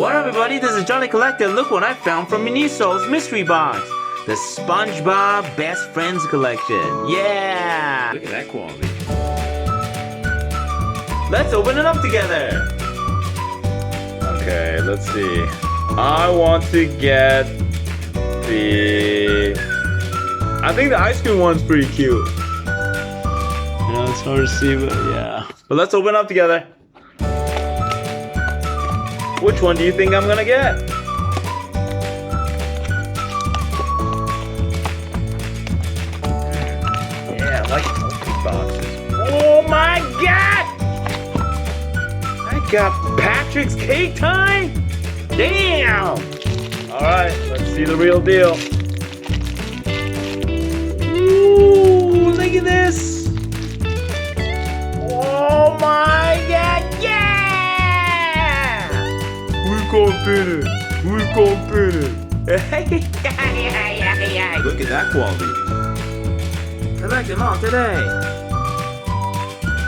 What up, everybody? This is Jolly Collector. Look what I found from Miniso's mystery box. The SpongeBob Best Friends collection. Yeah! Look at that quality. Let's open it up together. Okay, let's see. I want to get the... I think the ice cream one's pretty cute. You know, it's hard to see, but yeah. But let's open it up together. Which one do you think I'm gonna get? Yeah, I like open boxes. Oh my god! I got Patrick's cake time? Damn! Alright, let's see the real deal. Ooh, look at this! Oh my god, yeah! We gon' fit it! We gon' fit it! Look at that quality. Collect them all today.